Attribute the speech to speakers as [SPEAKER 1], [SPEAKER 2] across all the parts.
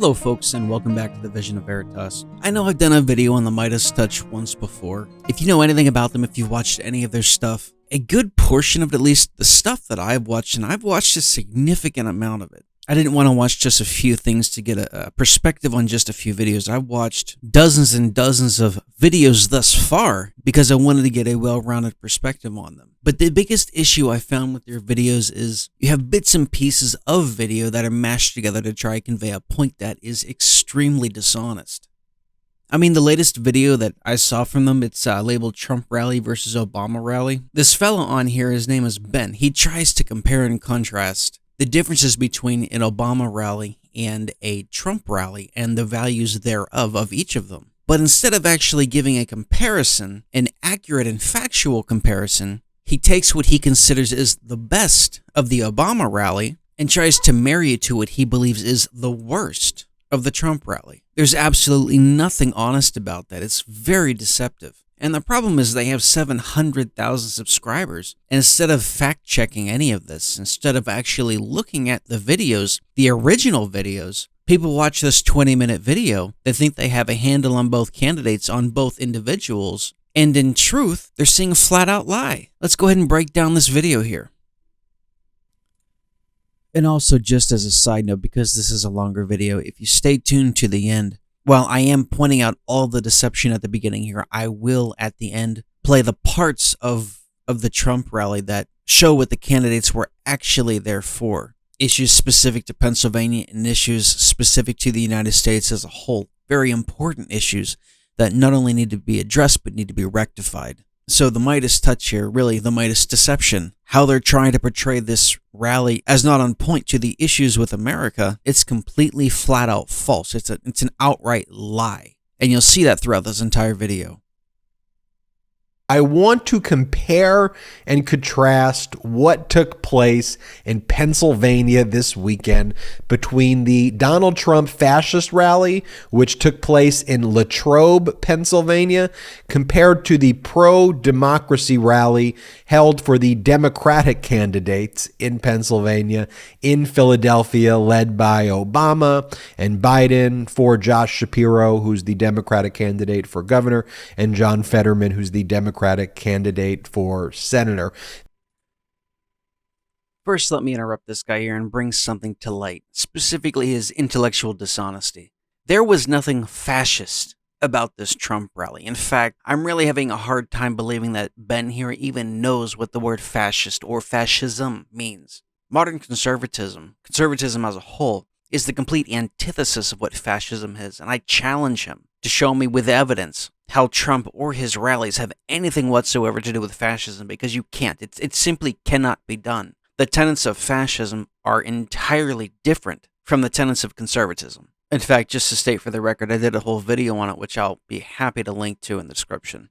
[SPEAKER 1] Hello folks, and welcome back to the Vision of Veritas. I know I've done a video on the MeidasTouch once before. If you know anything about them, if you've watched any of their stuff, a good portion of it, at least the stuff that I've watched, and I've watched a significant amount of it. I didn't want to watch just a few things to get a perspective on just a few videos. I watched dozens and dozens of videos thus far because I wanted to get a well-rounded perspective on them. But the biggest issue I found with their videos is you have bits and pieces of video that are mashed together to try and convey a point that is extremely dishonest. I mean, the latest video that I saw from them, it's labeled Trump Rally versus Obama Rally. This fellow on here, his name is Ben. He tries to compare and contrast the differences between an Obama rally and a Trump rally and the values thereof of each of them. But instead of actually giving a comparison, an accurate and factual comparison, he takes what he considers is the best of the Obama rally and tries to marry it to what he believes is the worst of the Trump rally. There's absolutely nothing honest about that. It's very deceptive. And the problem is they have 700,000 subscribers. And instead of fact-checking any of this, instead of actually looking at the videos, the original videos, people watch this 20-minute video. They think they have a handle on both candidates, on both individuals. And in truth, they're seeing a flat-out lie. Let's go ahead and break down this video here. And also, just as a side note, because this is a longer video, if you stay tuned to the end, while I am pointing out all the deception at the beginning here, I will, at the end, play the parts of the Trump rally that show what the candidates were actually there for. Issues specific to Pennsylvania and issues specific to the United States as a whole. Very important issues that not only need to be addressed, but need to be rectified. So the MeidasTouch here, really the Meidas deception, how they're trying to portray this rally as not on point to the issues with America, it's completely flat out false. It's an outright lie. And you'll see that throughout this entire video.
[SPEAKER 2] I want to compare and contrast what took place in Pennsylvania this weekend between the Donald Trump fascist rally, which took place in Latrobe, Pennsylvania, compared to the pro-democracy rally held for the Democratic candidates in Pennsylvania, in Philadelphia, led by Obama and Biden, for Josh Shapiro, who's the Democratic candidate for governor, and John Fetterman, who's the Democratic candidate for senator.
[SPEAKER 1] First, let me interrupt this guy here and bring something to light, specifically his intellectual dishonesty. There was nothing fascist about this Trump rally. In fact, I'm really having a hard time believing that Ben here even knows what the word fascist or fascism means. Modern conservatism as a whole, is the complete antithesis of what fascism is, and I challenge him to show me with evidence how Trump or his rallies have anything whatsoever to do with fascism, because you can't. It simply cannot be done. The tenets of fascism are entirely different from the tenets of conservatism. In fact, just to state for the record, I did a whole video on it, which I'll be happy to link to in the description.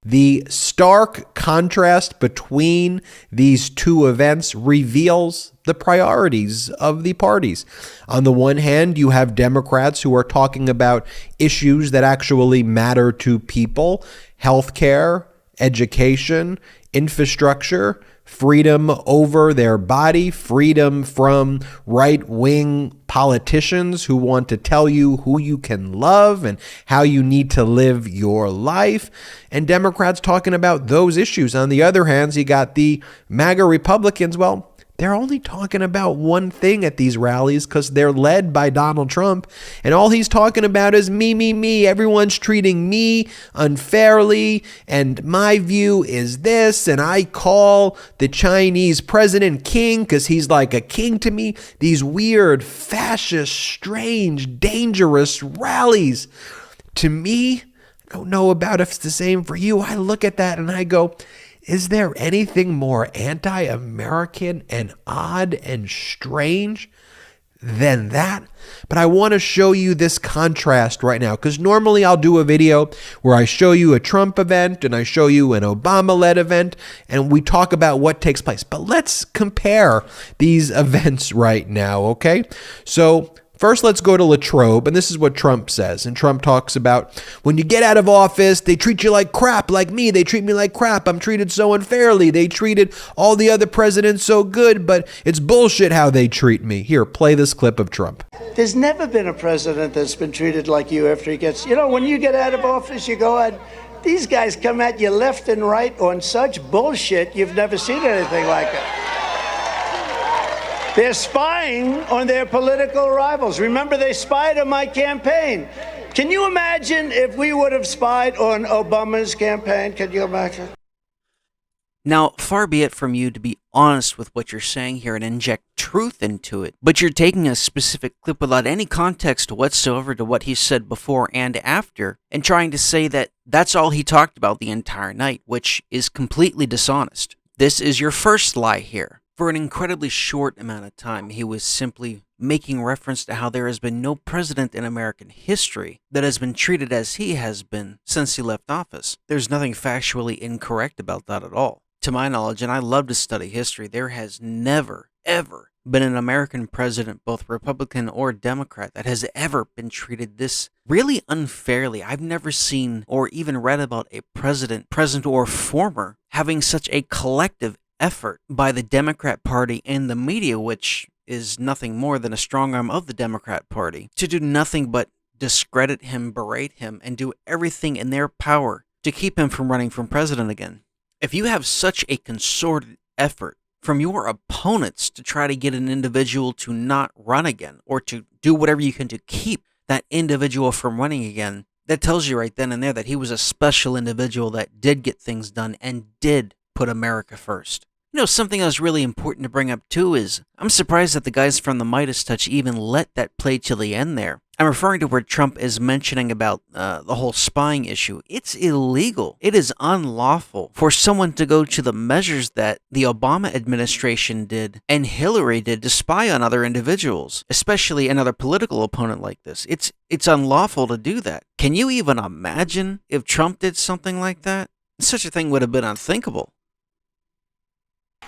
[SPEAKER 2] The stark contrast between these two events reveals the priorities of the parties. On the one hand, you have Democrats who are talking about issues that actually matter to people: healthcare, education, infrastructure, freedom over their body, freedom from right-wing politicians who want to tell you who you can love and how you need to live your life. And Democrats talking about those issues. On the other hand, you got the MAGA Republicans. Well, they're only talking about one thing at these rallies because they're led by Donald Trump. And all he's talking about is me, me, me. Everyone's treating me unfairly. And my view is this. And I call the Chinese president king because he's like a king to me. These weird, fascist, strange, dangerous rallies. To me, I don't know about if it's the same for you. I look at that and I go, is there anything more anti-American and odd and strange than that? But I want to show you this contrast right now, because normally I'll do a video where I show you a Trump event and I show you an Obama-led event and we talk about what takes place. But let's compare these events right now, okay? So First, let's go to Latrobe, and this is what Trump says. And Trump talks about, when you get out of office, they treat you like crap, like me. They treat me like crap. I'm treated so unfairly. They treated all the other presidents so good, but it's bullshit how they treat me. Here, play this clip of Trump.
[SPEAKER 3] There's never been a president that's been treated like you after he gets, when you get out of office, you go out, these guys come at you left and right on such bullshit, you've never seen anything like it. They're spying on their political rivals. Remember, they spied on my campaign. Can you imagine if we would have spied on Obama's campaign? Can you imagine?
[SPEAKER 1] Now, far be it from you to be honest with what you're saying here and inject truth into it, but you're taking a specific clip without any context whatsoever to what he said before and after, and trying to say that that's all he talked about the entire night, which is completely dishonest. This is your first lie here. For an incredibly short amount of time, he was simply making reference to how there has been no president in American history that has been treated as he has been since he left office. There's nothing factually incorrect about that at all. To my knowledge, and I love to study history, there has never, ever been an American president, both Republican or Democrat, that has ever been treated this really unfairly. I've never seen or even read about a president, present or former, having such a collective effort by the Democrat Party and the media, which is nothing more than a strong arm of the Democrat Party, to do nothing but discredit him, berate him, and do everything in their power to keep him from running for president again. If you have such a concerted effort from your opponents to try to get an individual to not run again, or to do whatever you can to keep that individual from running again, that tells you right then and there that he was a special individual that did get things done and did put America first. Something that was really important to bring up too is, I'm surprised that the guys from the MeidasTouch even let that play till the end there. I'm referring to where Trump is mentioning about the whole spying issue. It's illegal. It is unlawful for someone to go to the measures that the Obama administration did and Hillary did to spy on other individuals, especially another political opponent like this. It's unlawful to do that. Can you even imagine if Trump did something like that? Such a thing would have been unthinkable.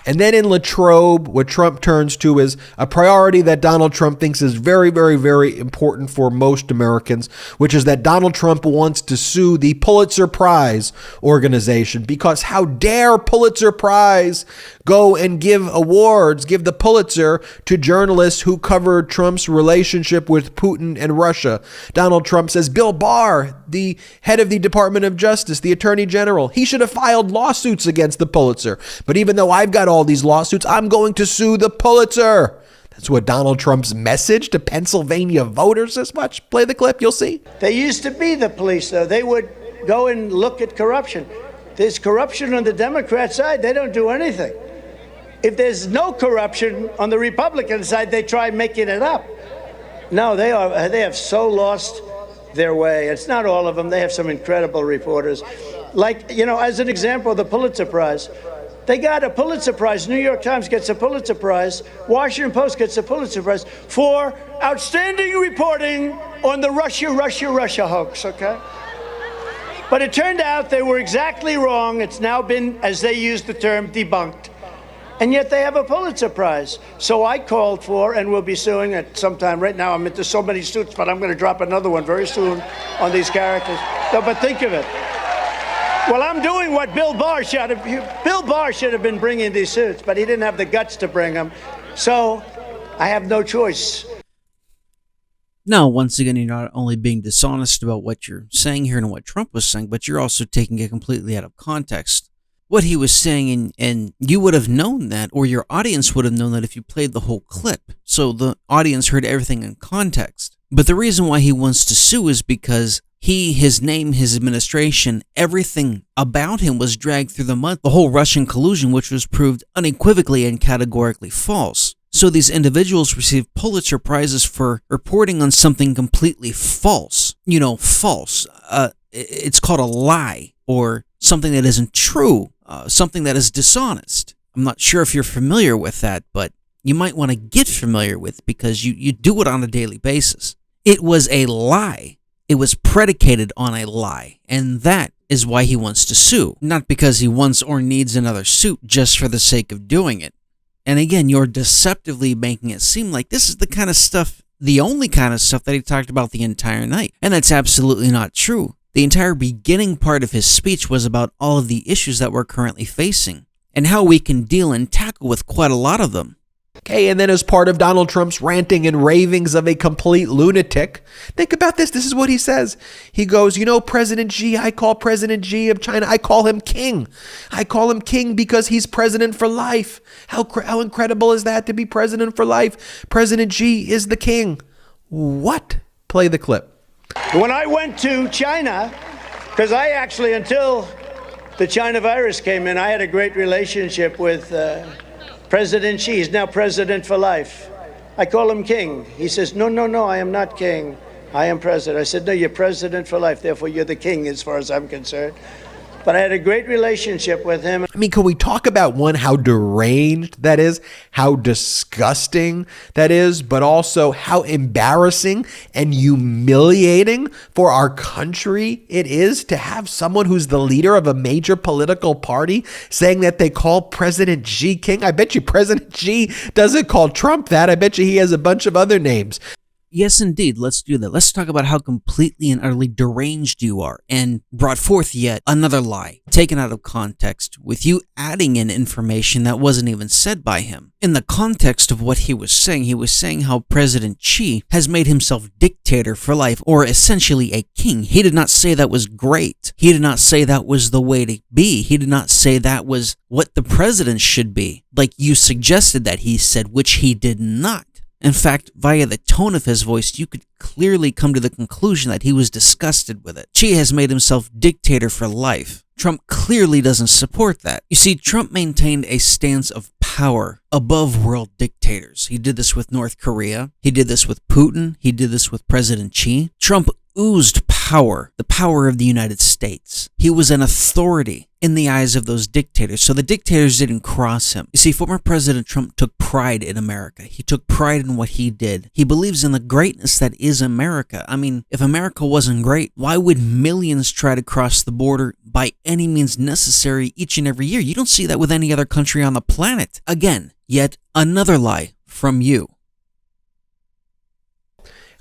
[SPEAKER 2] And then in Latrobe, what Trump turns to is a priority that Donald Trump thinks is very, very, very important for most Americans, which is that Donald Trump wants to sue the Pulitzer Prize organization, because how dare Pulitzer Prize go and give the Pulitzer to journalists who covered Trump's relationship with Putin and Russia. Donald Trump says Bill Barr, the head of the Department of Justice, the Attorney General, he should have filed lawsuits against the Pulitzer. But even though I've got all these lawsuits, I'm going to sue the Pulitzer. That's what Donald Trump's message to Pennsylvania voters is. Watch, play the clip, you'll see.
[SPEAKER 3] They used to be the police, though. They would go and look at corruption. There's corruption on the Democrat side. They don't do anything. If there's no corruption on the Republican side, they try making it up. No, they have so lost their way. It's not all of them. They have some incredible reporters. Like, as an example, the Pulitzer Prize. They got a Pulitzer Prize. New York Times gets a Pulitzer Prize. Washington Post gets a Pulitzer Prize for outstanding reporting on the Russia hoax, okay? But it turned out they were exactly wrong. It's now been, as they use the term, debunked. And yet they have a Pulitzer Prize. So I called for, and will be suing at some time. Right now I'm into so many suits, but I'm going to drop another one very soon on these characters. No, but think of it. Well, I'm doing what Bill Barr should have. Bill Barr should have been bringing these suits, but he didn't have the guts to bring them. So I have no choice.
[SPEAKER 1] Now, once again, you're not only being dishonest about what you're saying here and what Trump was saying, but you're also taking it completely out of context. What he was saying, and you would have known that, or your audience would have known that if you played the whole clip. So the audience heard everything in context. But the reason why he wants to sue is because his name, his administration, everything about him was dragged through the mud. The whole Russian collusion, which was proved unequivocally and categorically false. So these individuals received Pulitzer Prizes for reporting on something completely false. False. It's called a lie, or something that isn't true, something that is dishonest. I'm not sure if you're familiar with that, but you might want to get familiar with, because you do it on a daily basis. It was a lie. It was predicated on a lie, and that is why he wants to sue, not because he wants or needs another suit just for the sake of doing it. And again, you're deceptively making it seem like this is the kind of stuff the only kind of stuff that he talked about the entire night. And that's absolutely not true. The entire beginning part of his speech was about all of the issues that we're currently facing and how we can deal and tackle with quite a lot of them.
[SPEAKER 2] Okay, and then as part of Donald Trump's ranting and ravings of a complete lunatic, think about this. This is what he says. He goes, President Xi, I call President Xi of China, I call him king. I call him king because he's president for life. How incredible is that to be president for life? President Xi is the king. What? Play the clip.
[SPEAKER 3] When I went to China, because I actually, until the China virus came in, I had a great relationship with President Xi. He's now president for life. I call him king. He says, no, I am not king. I am president. I said, no, you're president for life. Therefore, you're the king as far as I'm concerned. But I had a great relationship with him.
[SPEAKER 2] I mean, can we talk about, one, how deranged that is, how disgusting that is, but also how embarrassing and humiliating for our country it is to have someone who's the leader of a major political party saying that they call President Xi king? I bet you President Xi doesn't call Trump that. I bet you he has a bunch of other names.
[SPEAKER 1] Yes, indeed. Let's do that. Let's talk about how completely and utterly deranged you are, and brought forth yet another lie, taken out of context, with you adding in information that wasn't even said by him. In the context of what he was saying how President Xi has made himself dictator for life, or essentially a king. He did not say that was great. He did not say that was the way to be. He did not say that was what the president should be, like you suggested that he said, which he did not. In fact, via the tone of his voice, you could clearly come to the conclusion that he was disgusted with it. Xi has made himself dictator for life. Trump clearly doesn't support that. You see, Trump maintained a stance of power above world dictators. He did this with North Korea. He did this with Putin. He did this with President Xi. Trump oozed power, the power of the United States. He was an authority in the eyes of those dictators, so the dictators didn't cross him. You see, former President Trump took pride in America. He took pride in what he did. He believes in the greatness that is America. I mean, if America wasn't great, why would millions try to cross the border by any means necessary each and every year? You don't see that with any other country on the planet. Again, yet another lie from you.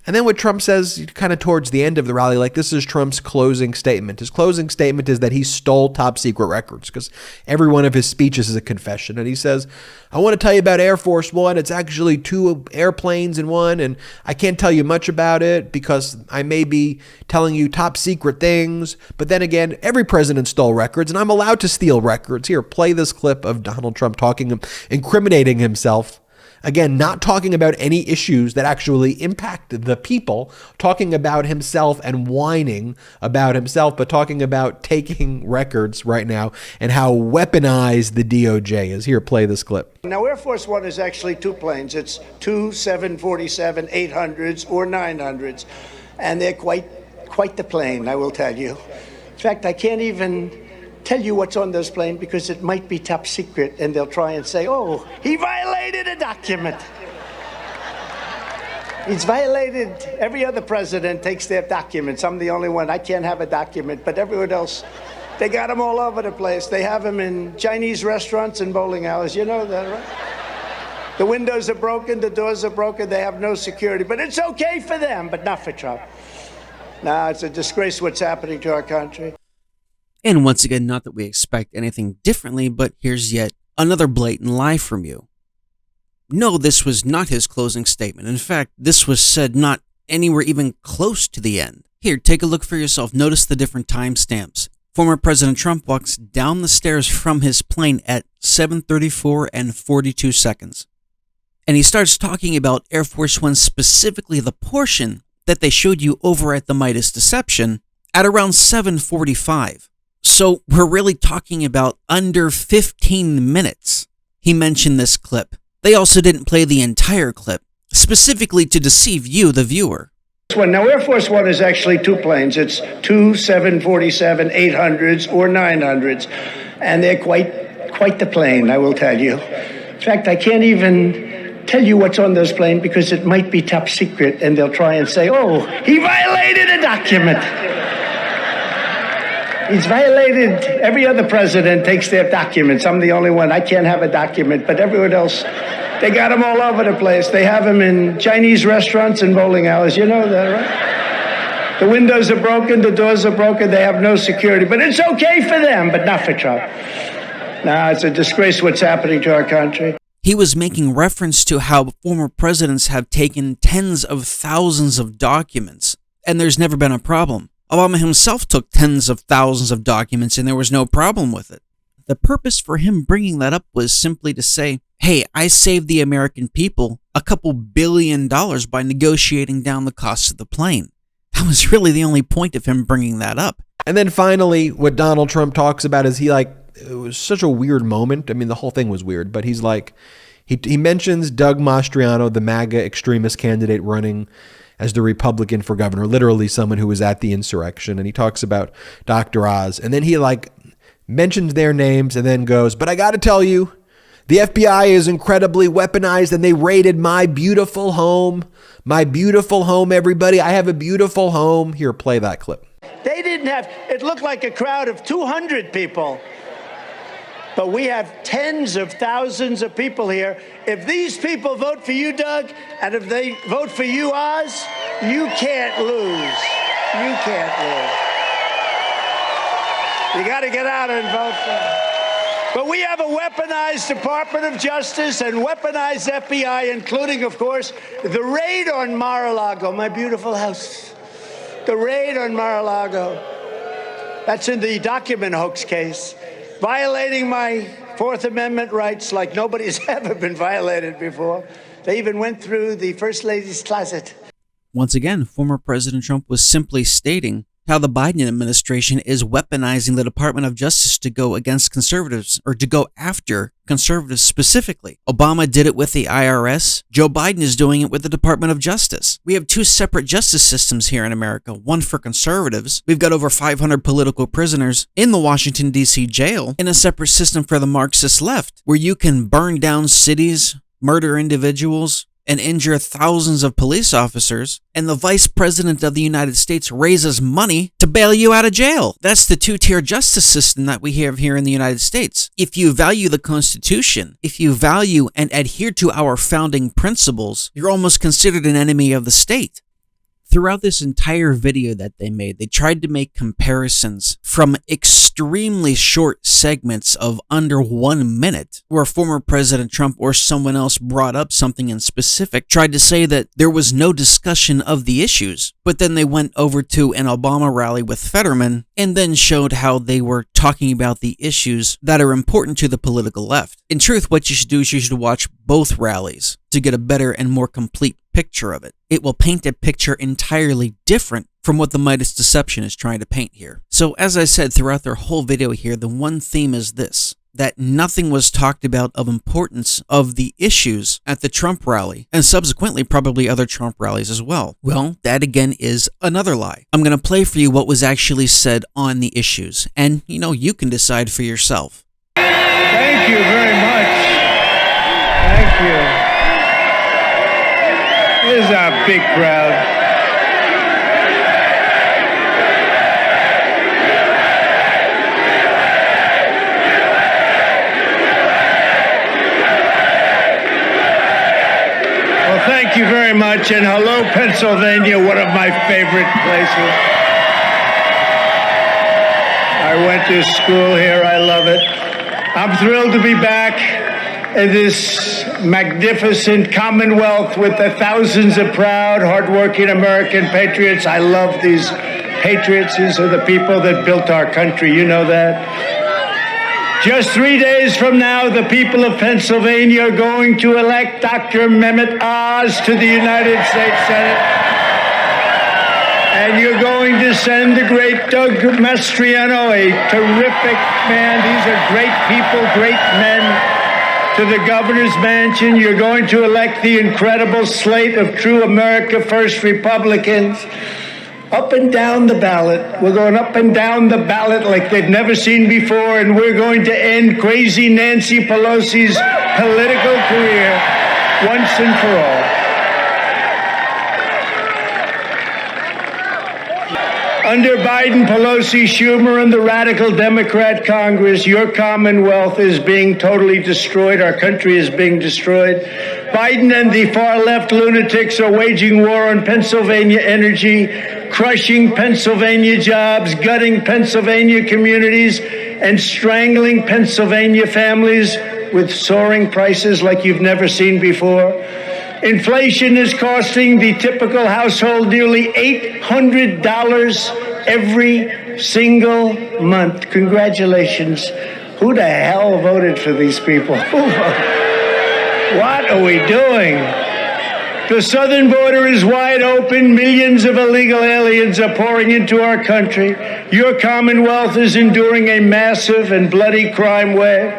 [SPEAKER 2] And then what Trump says kind of towards the end of the rally, like this is Trump's closing statement. His closing statement is that he stole top secret records, because every one of his speeches is a confession. And he says, I want to tell you about Air Force One. It's actually 2 airplanes in one, and I can't tell you much about it because I may be telling you top secret things. But then again, every president stole records, and I'm allowed to steal records. Here, play this clip of Donald Trump incriminating himself. Again, not talking about any issues that actually impact the people, talking about himself and whining about himself, but talking about taking records right now and how weaponized the DOJ is. Here, play this clip.
[SPEAKER 3] Now, Air Force One is actually 2 planes. It's 2 747 800s or 900s, and they're quite the plane, I will tell you. In fact, I can't even tell you what's on those planes because it might be top secret, and they'll try and say, oh, he violated a document. He's violated. Every other president takes their documents. I'm the only one. I can't have a document, but everyone else, they got them all over the place. They have them in Chinese restaurants and bowling alleys. You know that, right? The windows are broken, the doors are broken, they have no security. But it's okay for them, but not for Trump. Nah, it's a disgrace what's happening to our country.
[SPEAKER 1] And once again, not that we expect anything differently, but here's yet another blatant lie from you. No, this was not his closing statement. In fact, this was said not anywhere even close to the end. Here, take a look for yourself. Notice the different timestamps. Former President Trump walks down the stairs from his plane at 7:34 and 42 seconds. And he starts talking about Air Force One, specifically the portion that they showed you over at the Midas Deception, at around 7:45. So we're really talking about under 15 minutes. He mentioned this clip. They also didn't play the entire clip, specifically to deceive you, the viewer.
[SPEAKER 3] Now, Air Force One is actually 2 planes. It's 2 747 800s or 900s, and they're quite the plane, I will tell you. In fact, I can't even tell you what's on those planes because it might be top secret, and they'll try and say, oh, he violated a document. He's violated. Every other president takes their documents. I'm the only one. I can't have a document, but everyone else, They got them all over the place. They have them in Chinese restaurants and bowling alleys. You know that, right? The windows are broken, the doors are broken, they have no security. But it's okay for them, but not for Trump. No, it's a disgrace what's happening to our country.
[SPEAKER 1] He was making reference to how former presidents have taken tens of thousands of documents, and there's never been a problem. Obama himself took tens of thousands of documents, and there was no problem with it. The purpose for him bringing that up was simply to say, hey, I saved the American people a couple $1 billion by negotiating down the cost of the plane. That was really the only point of him bringing that up.
[SPEAKER 2] And then finally, what Donald Trump talks about is it was such a weird moment. I mean, the whole thing was weird, but he's like, he mentions Doug Mastriano, the MAGA extremist candidate running as the Republican for governor, literally someone who was at the insurrection. And he talks about Dr. Oz. And then he mentions their names and then goes, but I got to tell you, the FBI is incredibly weaponized and they raided my beautiful home. My beautiful home, everybody. I have a beautiful home. Here, play that clip.
[SPEAKER 3] They didn't have, it looked like a crowd of 200 people. But we have tens of thousands of people here. If these people vote for you, Doug, and if they vote for you, Oz, you can't lose. You can't lose. You got to get out and vote for them. But we have a weaponized Department of Justice and weaponized FBI, including, of course, the raid on Mar-a-Lago, my beautiful house. The raid on Mar-a-Lago. That's in the document hoax case. Violating my Fourth Amendment rights like nobody's ever been violated before. They even went through the First Lady's closet.
[SPEAKER 1] Once again, former President Trump was simply stating how the Biden administration is weaponizing the Department of Justice to go against conservatives, or to go after conservatives specifically. Obama did it with the IRS. Joe Biden is doing it with the Department of Justice. We have two separate justice systems here in America, one for conservatives. We've got over 500 political prisoners in the Washington, D.C. jail, and a separate system for the Marxist left, where you can burn down cities, murder individuals, and injure thousands of police officers, and the Vice President of the United States raises money to bail you out of jail. That's the two-tier justice system that we have here in the United States. If you value the Constitution, if you value and adhere to our founding principles, you're almost considered an enemy of the state. Throughout this entire video that they made, they tried to make comparisons from extremely short segments of under 1 minute, where former President Trump or someone else brought up something in specific, tried to say that there was no discussion of the issues, but then they went over to an Obama rally with Fetterman and then showed how they were talking about the issues that are important to the political left. In truth, what you should do is you should watch both rallies to get a better and more complete picture of it. It will paint a picture entirely different from what the Midas deception is trying to paint here. So as I said throughout their whole video here, the one theme is this, that nothing was talked about of importance of the issues at the Trump rally, and subsequently probably other Trump rallies as well. Well, that again is another lie. I'm going to play for you what was actually said on the issues, and you can decide for yourself.
[SPEAKER 3] Thank you very much. Thank you. Here's a big crowd. Well, thank you very much, and hello, Pennsylvania, one of my favorite places. I went to school here. I love it. I'm thrilled to be back in this magnificent Commonwealth with the thousands of proud, hardworking American patriots. I love these patriots. These are the people that built our country. You know that. Just 3 days from now, the people of Pennsylvania are going to elect Dr. Mehmet Oz to the United States Senate. And you're going to send the great Doug Mastriano, a terrific man. These are great people, great men, to the governor's mansion. You're going to elect the incredible slate of true America First Republicans. Up and down the ballot. We're going up and down the ballot like they've never seen before, and we're going to end crazy Nancy Pelosi's political career once and for all. Under Biden, Pelosi, Schumer, and the radical Democrat Congress, your Commonwealth is being totally destroyed. Our country is being destroyed. Biden and the far-left lunatics are waging war on Pennsylvania energy, crushing Pennsylvania jobs, gutting Pennsylvania communities, and strangling Pennsylvania families with soaring prices like you've never seen before. Inflation is costing the typical household nearly $800 every single month. Congratulations. Who the hell voted for these people? What are we doing? The southern border is wide open. Millions of illegal aliens are pouring into our country. Your Commonwealth is enduring a massive and bloody crime wave.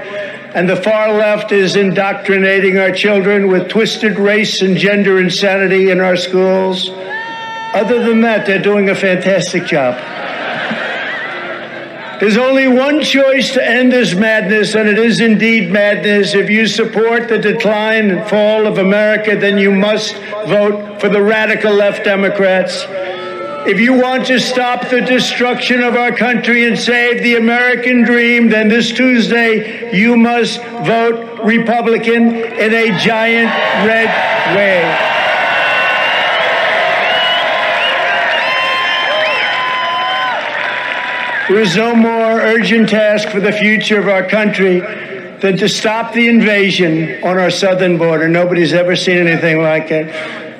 [SPEAKER 3] And the far left is indoctrinating our children with twisted race and gender insanity in our schools. Other than that, they're doing a fantastic job. There's only one choice to end this madness, and it is indeed madness. If you support the decline and fall of America, then you must vote for the radical left Democrats. If you want to stop the destruction of our country and save the American dream, then this Tuesday you must vote Republican in a giant red wave. There is no more urgent task for the future of our country than to stop the invasion on our southern border. Nobody's ever seen anything like it.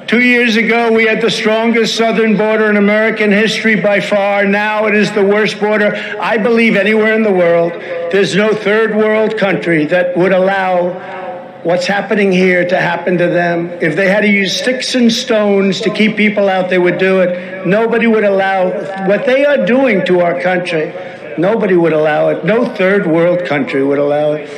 [SPEAKER 3] 2 years ago, we had the strongest southern border in American history by far. Now it is the worst border, I believe, anywhere in the world. There's no third world country that would allow what's happening here to happen to them. If they had to use sticks and stones to keep people out, they would do it. Nobody would allow what they are doing to our country. Nobody would allow it. No third world country would allow it.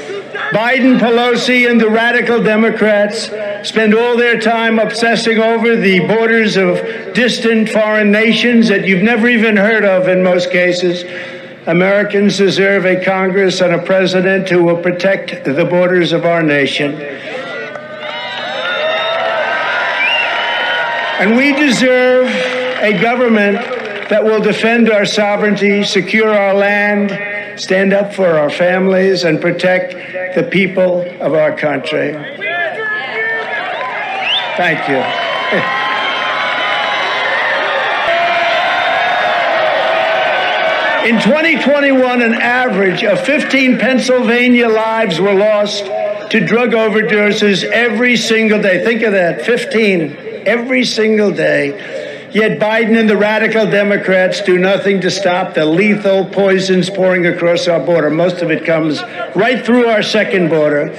[SPEAKER 3] Biden, Pelosi, and the radical Democrats spend all their time obsessing over the borders of distant foreign nations that you've never even heard of in most cases. Americans deserve a Congress and a president who will protect the borders of our nation. And we deserve a government that will defend our sovereignty, secure our land, stand up for our families, and protect the people of our country. Thank you. In 2021, an average of 15 Pennsylvania lives were lost to drug overdoses every single day. Think of that, 15 every single day. Yet Biden and the radical Democrats do nothing to stop the lethal poisons pouring across our border. Most of it comes right through our second border,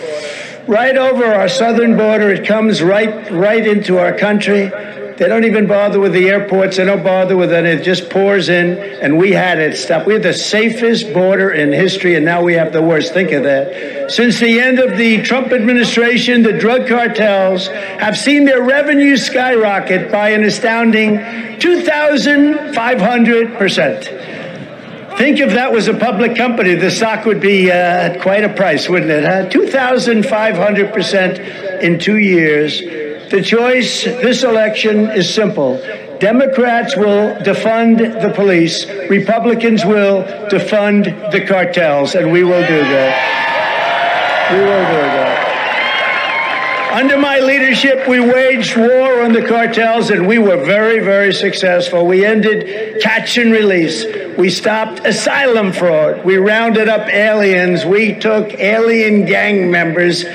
[SPEAKER 3] right over our southern border. It comes right into our country. They don't even bother with the airports. They don't bother with it. It just pours in, and we had it stopped. We had the safest border in history, and now we have the worst. Think of that. Since the end of the Trump administration, the drug cartels have seen their revenue skyrocket by an astounding 2,500%. Think if that was a public company, the stock would be at quite a price, wouldn't it? 2,500% in 2 years. The choice this election is simple. Democrats will defund the police. Republicans will defund the cartels, and we will do that. We will do that. Under my leadership, we waged war on the cartels, and we were very, very successful. We ended catch and release. We stopped asylum fraud. We rounded up aliens. We took alien gang members,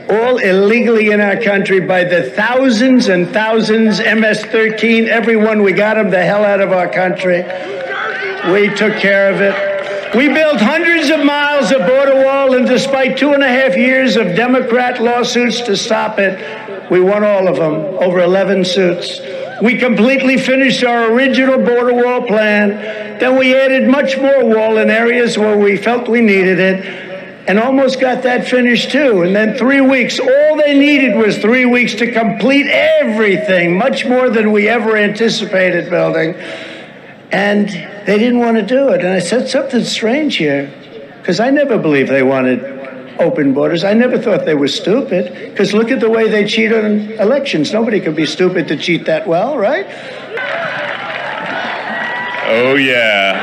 [SPEAKER 3] all illegally in our country, by the thousands and thousands, MS-13, everyone. We got them the hell out of our country. We took care of it. We built hundreds of miles of border wall, and despite 2.5 years of Democrat lawsuits to stop it, we won all of them, over 11 suits. We completely finished our original border wall plan. Then we added much more wall in areas where we felt we needed it, and almost got that finished too. And then 3 weeks, all they needed was 3 weeks to complete everything, much more than we ever anticipated building. And they didn't want to do it. And I said something strange here, because I never believed they wanted open borders. I never thought they were stupid, because look at the way they cheat on elections. Nobody could be stupid to cheat that well, right?
[SPEAKER 4] Oh, yeah.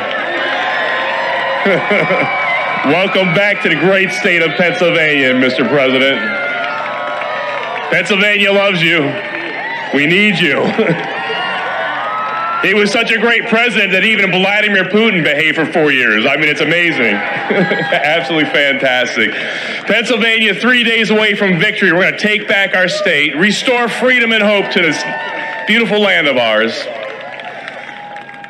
[SPEAKER 4] Welcome back to the great state of Pennsylvania, Mr. President. Pennsylvania loves you. We need you. He was such a great president that even Vladimir Putin behaved for 4 years. I mean, it's amazing. Absolutely fantastic. Pennsylvania, 3 days away from victory. We're going to take back our state, restore freedom and hope to this beautiful land of ours.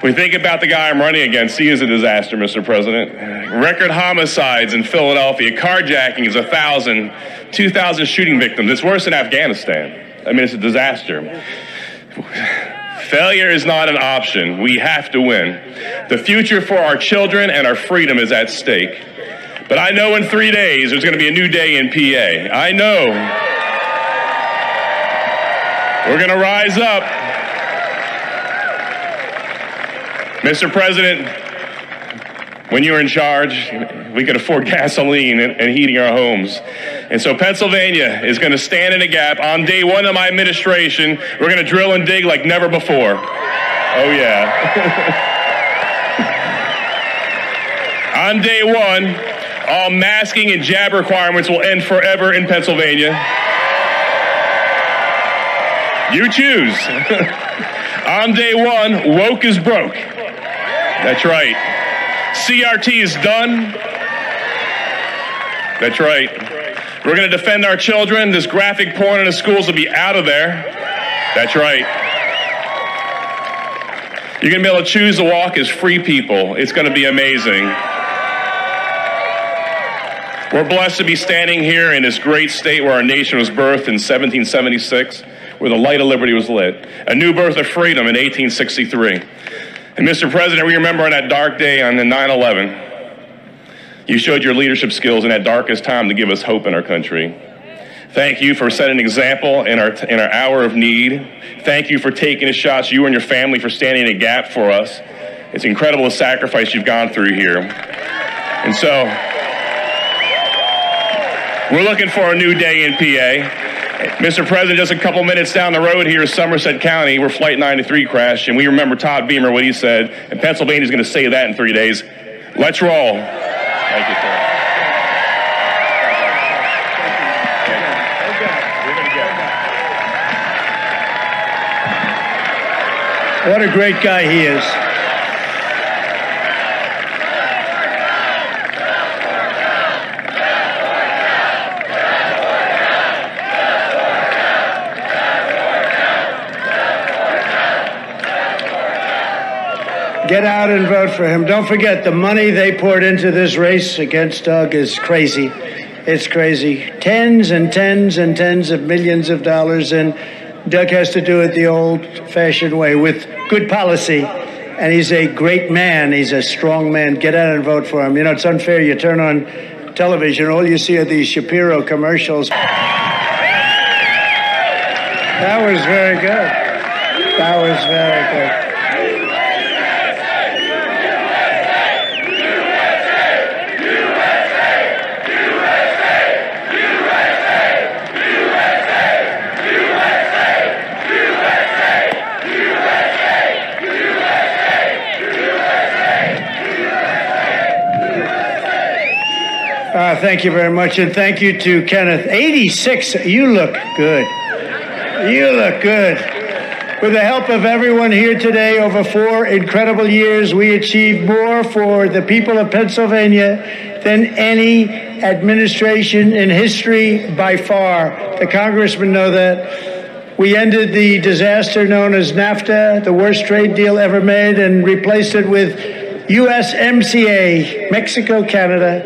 [SPEAKER 4] We think about the guy I'm running against. He is a disaster, Mr. President. Record homicides in Philadelphia. Carjacking is 1,000, 2,000 shooting victims. It's worse than Afghanistan. I mean, it's a disaster. Failure is not an option. We have to win. The future for our children and our freedom is at stake. But I know in 3 days there's going to be a new day in PA. I know. We're going to rise up. Mr. President, when you were in charge, we could afford gasoline and heating our homes. And so Pennsylvania is going to stand in a gap. On day one of my administration, we're going to drill and dig like never before. Oh, yeah. On day one, all masking and jab requirements will end forever in Pennsylvania. You choose. On day one, woke is broke. That's right. CRT is done. That's right. We're going to defend our children. This graphic porn in the schools will be out of there. That's right. You're going to be able to choose to walk as free people. It's going to be amazing. We're blessed to be standing here in this great state where our nation was birthed in 1776, where the light of liberty was lit. A new birth of freedom in 1863. And Mr. President, we remember on that dark day on the 9/11, you showed your leadership skills in that darkest time to give us hope in our country. Thank you for setting an example in our hour of need. Thank you for taking the shots, you and your family, for standing in a gap for us. It's incredible the sacrifice you've gone through here. And so, we're looking for a new day in PA. Mr. President, just a couple minutes down the road here is Somerset County, where Flight 93 crashed, and we remember Todd Beamer, what he said, and Pennsylvania's going to say that in 3 days. Let's roll. Thank you, sir.
[SPEAKER 3] What a great guy he is. Get out and vote for him. Don't forget, the money they poured into this race against Doug is crazy. It's crazy. Tens and tens and tens of millions of dollars, and Doug has to do it the old-fashioned way with good policy. And he's a great man. He's a strong man. Get out and vote for him. You know, it's unfair. You turn on television, all you see are these Shapiro commercials. That was very good. That was very good. Thank you very much, and thank you to Kenneth. 86, you look good. You look good. With the help of everyone here today, over 4 incredible years, we achieved more for the people of Pennsylvania than any administration in history by far. The congressmen know that. We ended the disaster known as NAFTA, the worst trade deal ever made, and replaced it with USMCA, Mexico, Canada.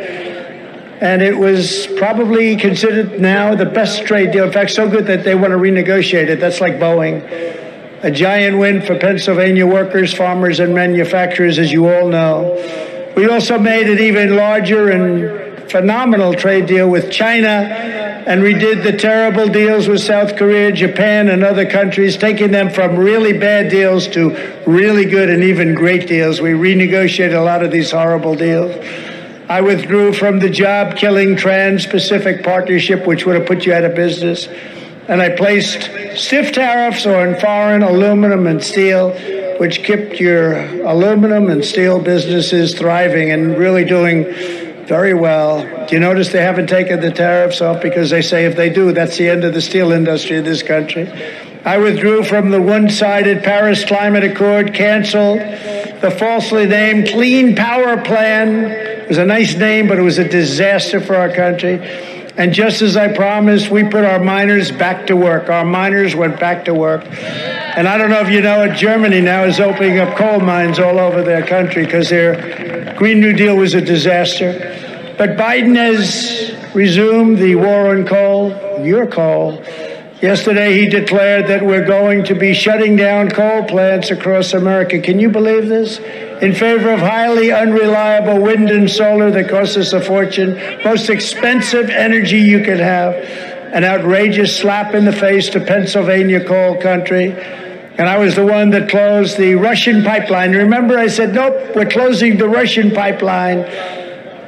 [SPEAKER 3] And it was probably considered now the best trade deal. In fact, so good that they want to renegotiate it. That's like Boeing. A giant win for Pennsylvania workers, farmers, and manufacturers, as you all know. We also made an even larger and phenomenal trade deal with China, and we did the terrible deals with South Korea, Japan, and other countries, taking them from really bad deals to really good and even great deals. We renegotiated a lot of these horrible deals. I withdrew from the job-killing Trans-Pacific Partnership, which would have put you out of business. And I placed stiff tariffs on foreign aluminum and steel. which kept your aluminum and steel businesses thriving and really doing very well. Do you notice they haven't taken the tariffs off? Because they say if they do, that's the end of the steel industry in this country. I withdrew from the one-sided Paris Climate Accord, canceled the falsely named Clean Power Plan. It was a nice name, but it was a disaster for our country. And just as I promised, we put our miners back to work. Our miners went back to work. And I don't know if you know it, Germany now is opening up coal mines all over their country because their Green New Deal was a disaster. But Biden has resumed the war on coal, your coal. Yesterday, he declared that we're going to be shutting down coal plants across America. Can you believe this? In favor of highly unreliable wind and solar that costs us a fortune, most expensive energy you can have, an outrageous slap in the face to Pennsylvania coal country. And I was the one that closed the Russian pipeline. Remember, I said, nope, we're closing the Russian pipeline,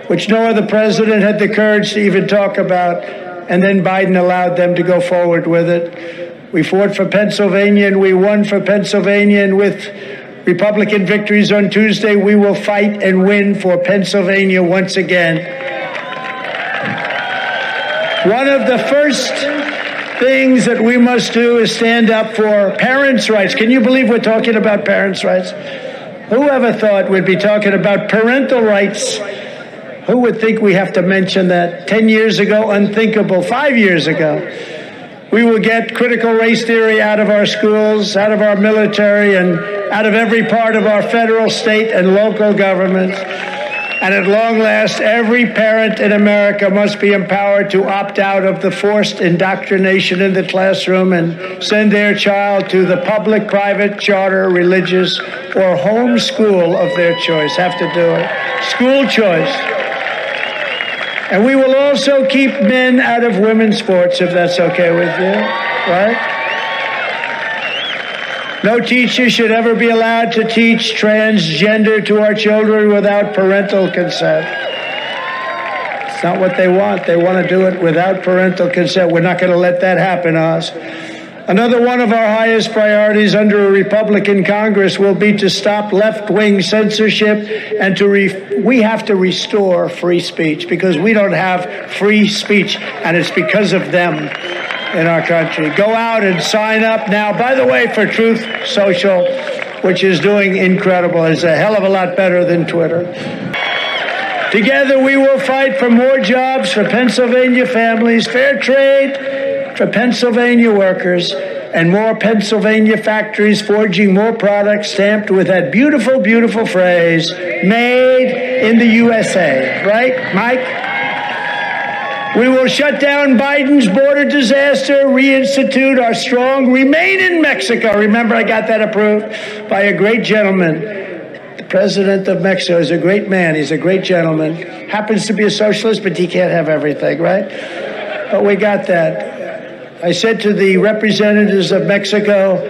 [SPEAKER 3] which no other president had the courage to even talk about. And then Biden allowed them to go forward with it. We fought for Pennsylvania and we won for Pennsylvania. And with Republican victories on Tuesday, we will fight and win for Pennsylvania once again. One of the first things that we must do is stand up for parents' rights. Can you believe we're talking about parents' rights? Whoever thought we'd be talking about parental rights? Who would think we have to mention that? 10 years ago, unthinkable. 5 years ago, we will get critical race theory out of our schools, out of our military, and out of every part of our federal, state, and local governments. And at long last, every parent in America must be empowered to opt out of the forced indoctrination in the classroom and send their child to the public, private, charter, religious, or home school of their choice. Have to do it. School choice. And we will also keep men out of women's sports, if that's okay with you, right? No teacher should ever be allowed to teach transgender to our children without parental consent. It's not what they want. They want to do it without parental consent. We're not going to let that happen, Oz. Another one of our highest priorities under a Republican Congress will be to stop left-wing censorship and we have to restore free speech because we don't have free speech, and it's because of them in our country. Go out and sign up now, by the way, for Truth Social, which is doing incredible. It's a hell of a lot better than Twitter. Together we will fight for more jobs for Pennsylvania families, fair trade for Pennsylvania workers, and more Pennsylvania factories forging more products stamped with that beautiful, beautiful phrase, made in the USA. Right, Mike? We will shut down Biden's border disaster, reinstitute our strong Remain in Mexico. Remember, I got that approved by a great gentleman. The president of Mexico is a great man. He's a great gentleman. Happens to be a socialist, but he can't have everything, right? But we got that. I said to the representatives of Mexico,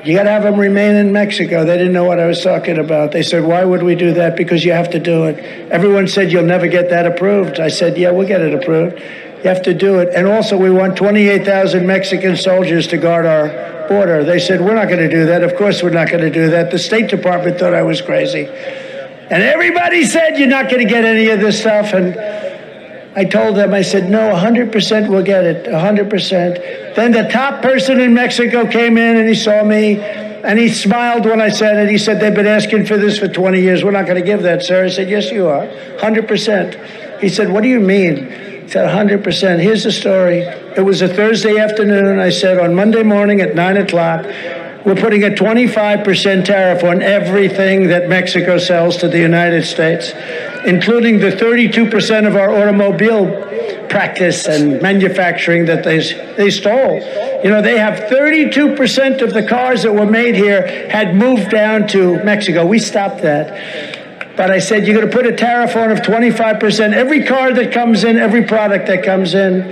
[SPEAKER 3] you got to have them remain in Mexico. They didn't know what I was talking about. They said, why would we do that? Because you have to do it. Everyone said, you'll never get that approved. I said, yeah, we'll get it approved. You have to do it. And also, we want 28,000 Mexican soldiers to guard our border. They said, we're not going to do that. Of course, we're not going to do that. The State Department thought I was crazy. And everybody said, you're not going to get any of this stuff. And I told them, I said, no, 100% we'll get it, 100%. Then the top person in Mexico came in and he saw me and he smiled when I said it. He said, they've been asking for this for 20 years. We're not going to give that, sir. I said, yes, you are, 100%. He said, what do you mean? He said, 100%. Here's the story. It was a Thursday afternoon. I said, on Monday morning at 9 o'clock, we're putting a 25% tariff on everything that Mexico sells to the United States, including the 32% of our automobile practice and manufacturing that they stole. You know, they have 32% of the cars that were made here had moved down to Mexico. We stopped that. But I said, you're going to put a tariff on of 25%. Every car that comes in, every product that comes in.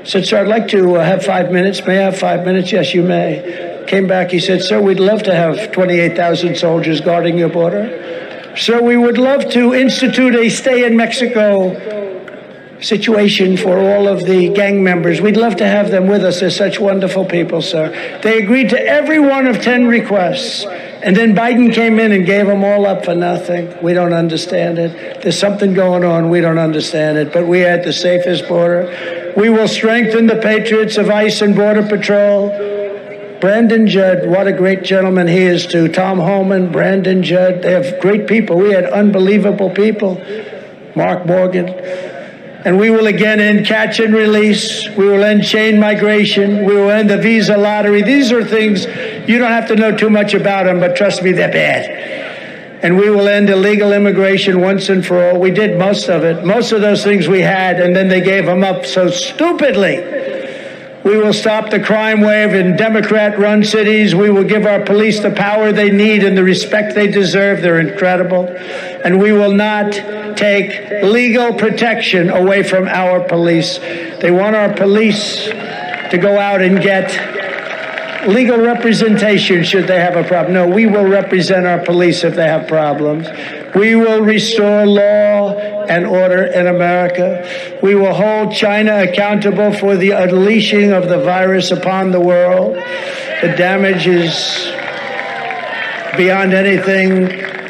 [SPEAKER 3] I said, sir, I'd like to have 5 minutes. May I have 5 minutes? Yes, you may. Came back, he said, sir, we'd love to have 28,000 soldiers guarding your border. Sir, we would love to institute a stay in Mexico situation for all of the gang members. We'd love to have them with us. They're such wonderful people, sir. They agreed to every one of 10 requests. And then Biden came in and gave them all up for nothing. We don't understand it. There's something going on. We don't understand it. But we had the safest border. We will strengthen the patriots of ICE and Border Patrol. Brandon Judd, what a great gentleman he is too. Tom Holman, Brandon Judd, they have great people. We had unbelievable people. Mark Morgan. And we will again end catch and release. We will end chain migration. We will end the visa lottery. These are things, you don't have to know too much about them, but trust me, they're bad. And we will end illegal immigration once and for all. We did most of it. Most of those things we had, and then they gave them up so stupidly. We will stop the crime wave in Democrat-run cities. We will give our police the power they need and the respect they deserve. They're incredible. And we will not take legal protection away from our police. They want our police to go out and get legal representation should they have a problem. No, we will represent our police if they have problems. We will restore law and order in America. We will hold China accountable for the unleashing of the virus upon the world. The damage is beyond anything,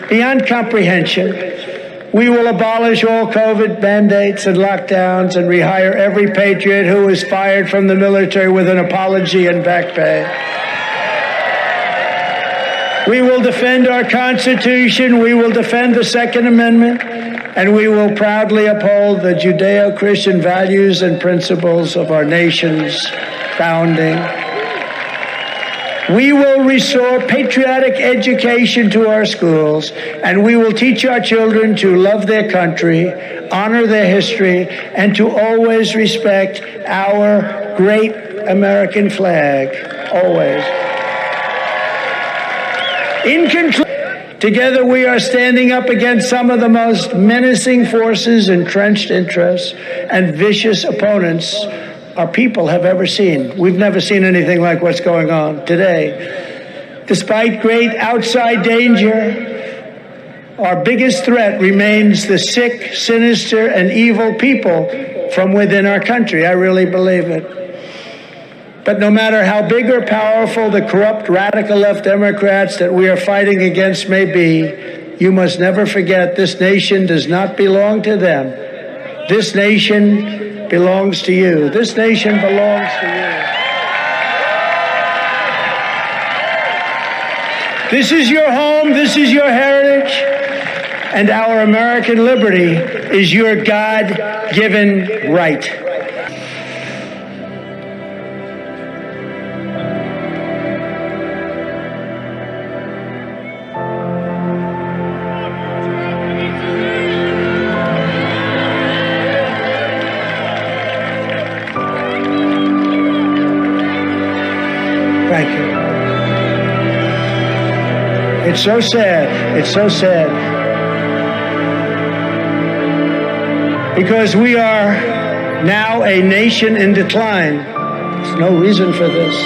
[SPEAKER 3] beyond comprehension. We will abolish all COVID mandates and lockdowns and rehire every patriot who was fired from the military with an apology and back pay. We will defend our Constitution, we will defend the Second Amendment, and we will proudly uphold the Judeo-Christian values and principles of our nation's founding. We will restore patriotic education to our schools, and we will teach our children to love their country, honor their history, and to always respect our great American flag, always. In conclusion, together we are standing up against some of the most menacing forces, entrenched interests, and vicious opponents our people have ever seen. We've never seen anything like what's going on today. Despite great outside danger, our biggest threat remains the sick, sinister, and evil people from within our country. I really believe it. But no matter how big or powerful the corrupt radical left Democrats that we are fighting against may be, you must never forget this nation does not belong to them. This nation belongs to you. This nation belongs to you. This is your home. This is your heritage. And our American liberty is your God-given right. Thank you. It's so sad. It's so sad. Because we are now a nation in decline. There's no reason for this.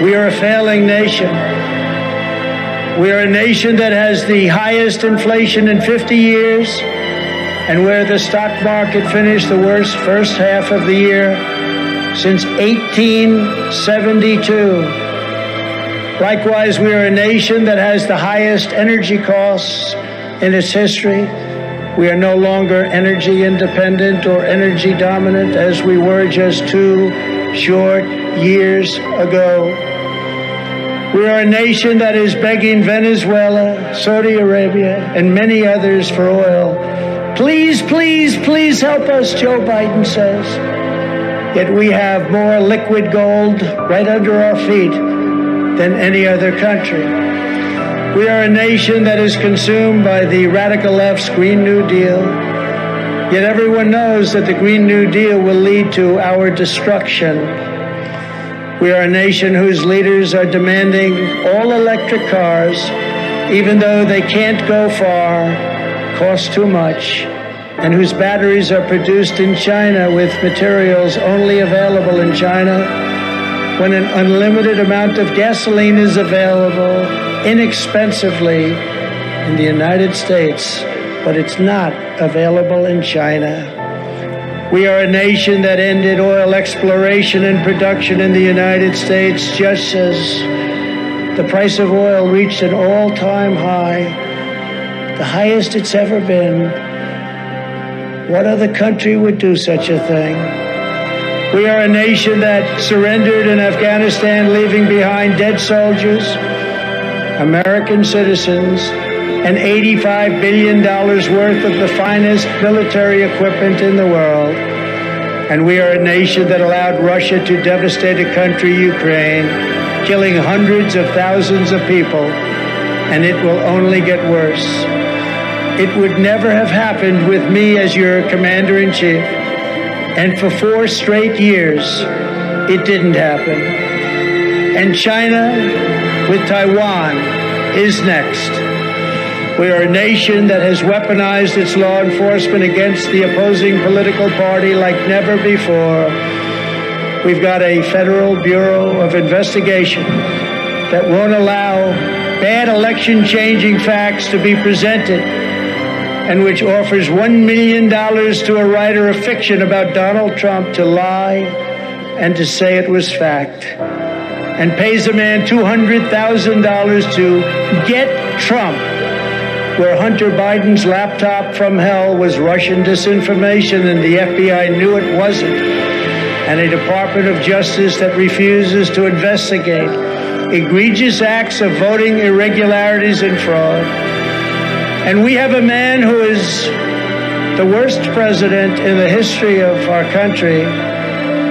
[SPEAKER 3] We are a failing nation. We are a nation that has the highest inflation in 50 years, and where the stock market finished the worst first half of the year since 1872. Likewise, we are a nation that has the highest energy costs in its history. We are no longer energy independent or energy dominant as we were just 2 short years ago. We are a nation that is begging Venezuela, Saudi Arabia, and many others for oil. Please, please, please help us, Joe Biden says. Yet we have more liquid gold right under our feet than any other country. We are a nation that is consumed by the radical left's Green New Deal. Yet everyone knows that the Green New Deal will lead to our destruction. We are a nation whose leaders are demanding all electric cars, even though they can't go far, cost too much, and whose batteries are produced in China with materials only available in China, when an unlimited amount of gasoline is available inexpensively in the United States, but it's not available in China. We are a nation that ended oil exploration and production in the United States just as the price of oil reached an all-time high, the highest it's ever been. What other country would do such a thing? We are a nation that surrendered in Afghanistan, leaving behind dead soldiers, American citizens, and $85 billion worth of the finest military equipment in the world. And we are a nation that allowed Russia to devastate a country, Ukraine, killing hundreds of thousands of people, and it will only get worse. It would never have happened with me as your commander-in-chief, and for 4 straight years, it didn't happen. And China with Taiwan is next. We are a nation that has weaponized its law enforcement against the opposing political party like never before. We've got a Federal Bureau of Investigation that won't allow bad election-changing facts to be presented, and which offers $1 million to a writer of fiction about Donald Trump to lie and to say it was fact, and pays a man $200,000 to get Trump, where Hunter Biden's laptop from hell was Russian disinformation and the FBI knew it wasn't, and a Department of Justice that refuses to investigate egregious acts of voting irregularities and fraud. And we have a man who is the worst president in the history of our country,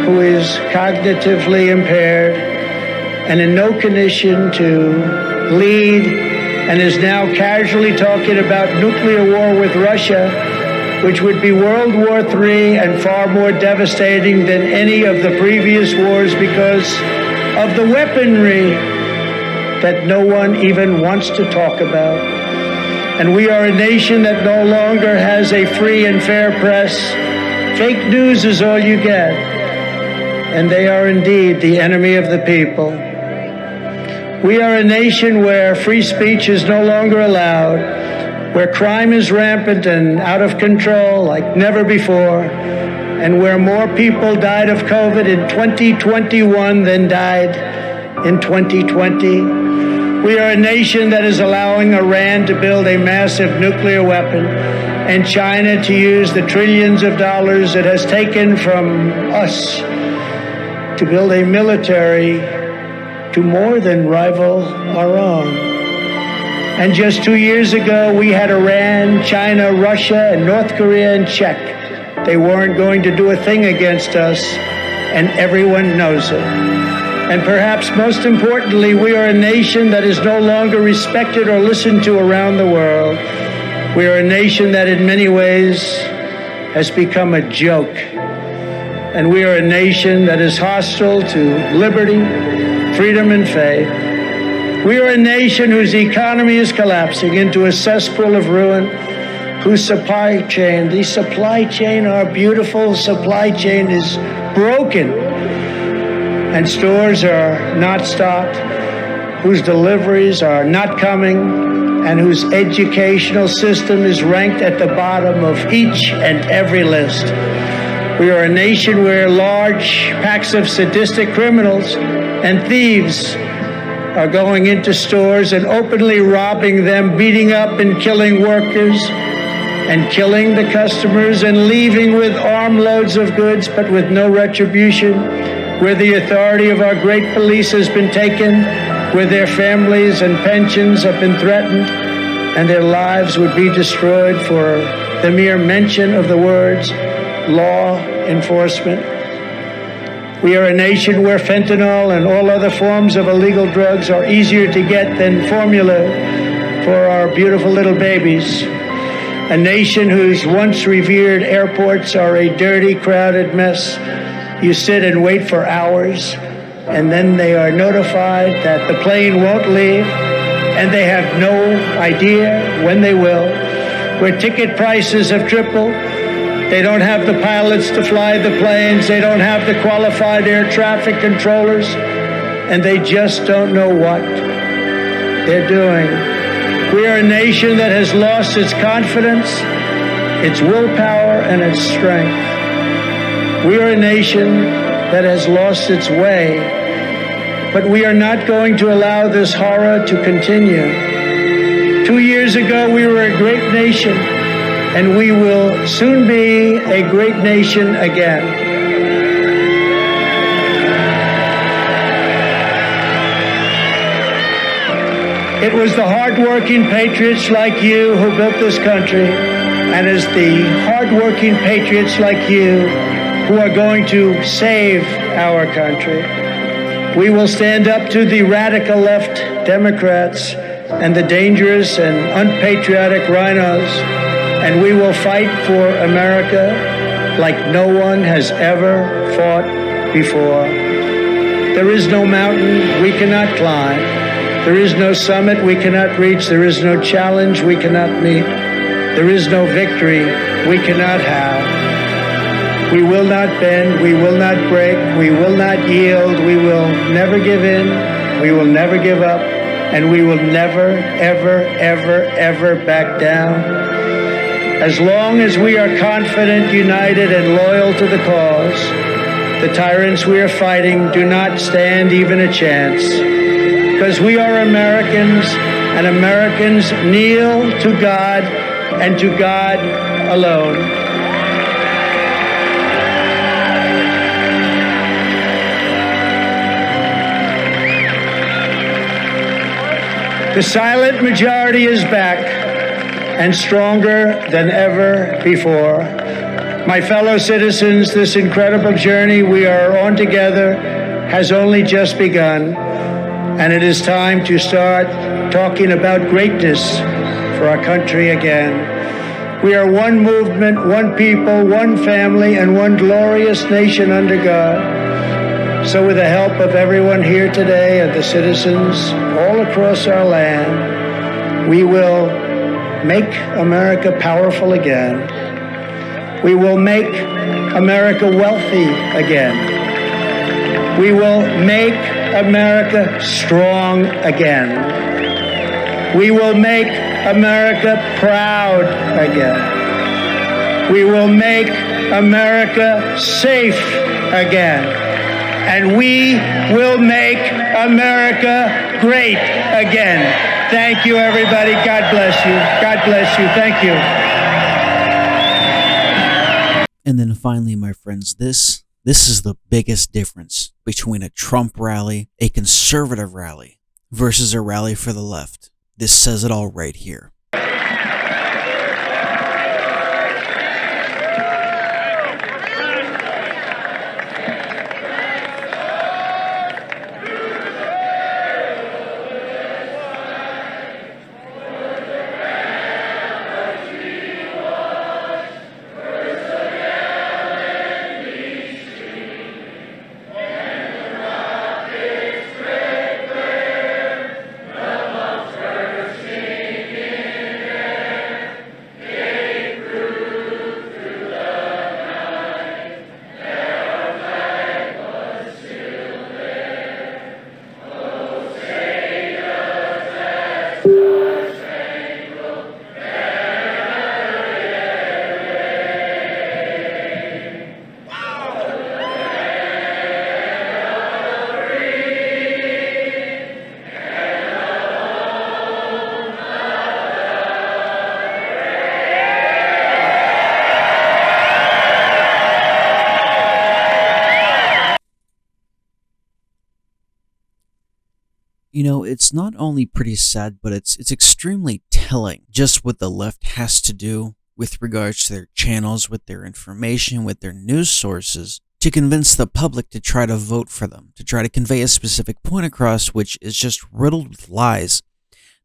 [SPEAKER 3] who is cognitively impaired and in no condition to lead, and is now casually talking about nuclear war with Russia, which would be World War III and far more devastating than any of the previous wars because of the weaponry that no one even wants to talk about. And we are a nation that no longer has a free and fair press. Fake news is all you get. And they are indeed the enemy of the people. We are a nation where free speech is no longer allowed, where crime is rampant and out of control like never before, and where more people died of COVID in 2021 than died in 2020. We are a nation that is allowing Iran to build a massive nuclear weapon and China to use the trillions of dollars it has taken from us to build a military to more than rival our own. And just 2 years ago, we had Iran, China, Russia, and North Korea in check. They weren't going to do a thing against us, and everyone knows it. And perhaps most importantly, we are a nation that is no longer respected or listened to around the world. We are a nation that in many ways has become a joke. And we are a nation that is hostile to liberty, freedom, and faith. We are a nation whose economy is collapsing into a cesspool of ruin, whose supply chain, our beautiful supply chain, is broken, and stores are not stocked, whose deliveries are not coming, and whose educational system is ranked at the bottom of each and every list. We are a nation where large packs of sadistic criminals and thieves are going into stores and openly robbing them, beating up and killing workers and killing the customers and leaving with armloads of goods but with no retribution, where the authority of our great police has been taken, where their families and pensions have been threatened and their lives would be destroyed for the mere mention of the words law enforcement. We are a nation where fentanyl and all other forms of illegal drugs are easier to get than formula for our beautiful little babies. A nation whose once revered airports are a dirty, crowded mess. You sit and wait for hours, and then they are notified that the plane won't leave, and they have no idea when they will. Where ticket prices have tripled, they don't have the pilots to fly the planes, they don't have the qualified air traffic controllers, and they just don't know what they're doing. We are a nation that has lost its confidence, its willpower, and its strength. We are a nation that has lost its way, But we are not going to allow this horror to continue. 2 years ago, we were a great nation, and we will soon be a great nation again. It was the hardworking patriots like you who built this country, and it's the hardworking patriots like you who are going to save our country. We will stand up to the radical left Democrats and the dangerous and unpatriotic rhinos, and we will fight for America like no one has ever fought before. There is no mountain we cannot climb. There is no summit we cannot reach. There is no challenge we cannot meet. There is no victory we cannot have. We will not bend. We will not break. We will not yield. We will never give in. We will never give up. And we will never, ever, ever, ever back down. As long as we are confident, united, and loyal to the cause, the tyrants we are fighting do not stand even a chance. Because we are Americans, and Americans kneel to God and to God alone. The silent majority is back and stronger than ever before. My fellow citizens, this incredible journey we are on together has only just begun. And it is time to start talking about greatness for our country again. We are one movement, one people, one family, and one glorious nation under God. So with the help of everyone here today and the citizens all across our land, we will make America powerful again. We will make America wealthy again. We will make America strong again. We will make America proud again. We will make America safe again. And we will make America great again. Thank you, everybody. God bless you. God bless you. Thank you.
[SPEAKER 1] And then finally, my friends, this is the biggest difference between a Trump rally, a conservative rally, versus a rally for the left. This says it all right here. You know, it's not only pretty sad, but it's extremely telling just what the left has to do with regards to their channels, with their information, with their news sources, to convince the public to try to vote for them, to try to convey a specific point across, which is just riddled with lies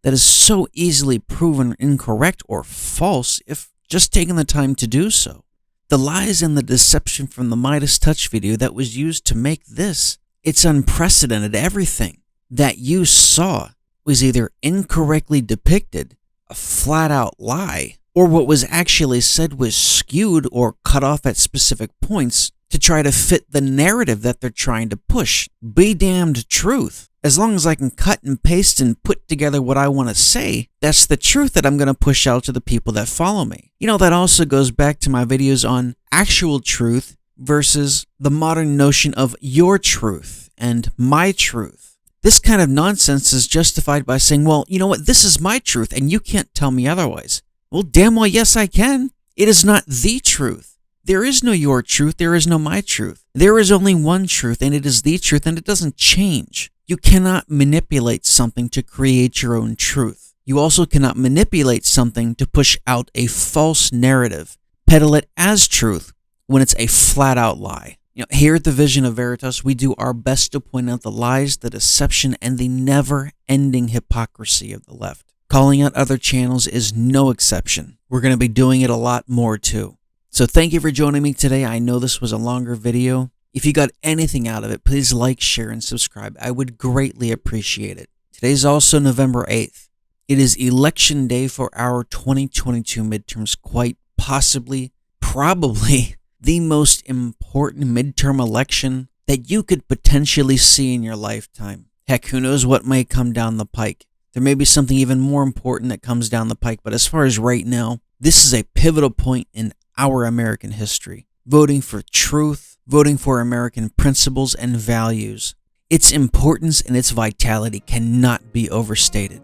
[SPEAKER 1] that is so easily proven incorrect or false if just taking the time to do so. The lies and the deception from the MeidasTouch video that was used to make this, it's unprecedented. Everything that you saw was either incorrectly depicted, a flat-out lie, or what was actually said was skewed or cut off at specific points to try to fit the narrative that they're trying to push. Be damned truth. As long as I can cut and paste and put together what I want to say, that's the truth that I'm going to push out to the people that follow me. You know, that also goes back to my videos on actual truth versus the modern notion of your truth and my truth. This kind of nonsense is justified by saying, well, you know what, this is my truth and you can't tell me otherwise. Well, damn well, yes, I can. It is not the truth. There is no your truth. There is no my truth. There is only one truth, and it is the truth, and it doesn't change. You cannot manipulate something to create your own truth. You also cannot manipulate something to push out a false narrative, peddle it as truth when it's a flat-out lie. Here at the Vision of Veritas, we do our best to point out the lies, the deception, and the never-ending hypocrisy of the left. Calling out other channels is no exception. We're going to be doing it a lot more too. So thank you for joining me today. I know this was a longer video. If you got anything out of it, please like, share, and subscribe. I would greatly appreciate it. Today's also November 8th. It is election day for our 2022 midterms, quite possibly, probably the most important midterm election that you could potentially see in your lifetime. Heck, who knows what may come down the pike. There may be something even more important that comes down the pike, but as far as right now, this is a pivotal point in our American history. Voting for truth, voting for American principles and values. Its importance and its vitality cannot be overstated.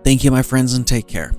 [SPEAKER 1] Thank you, my friends, and take care.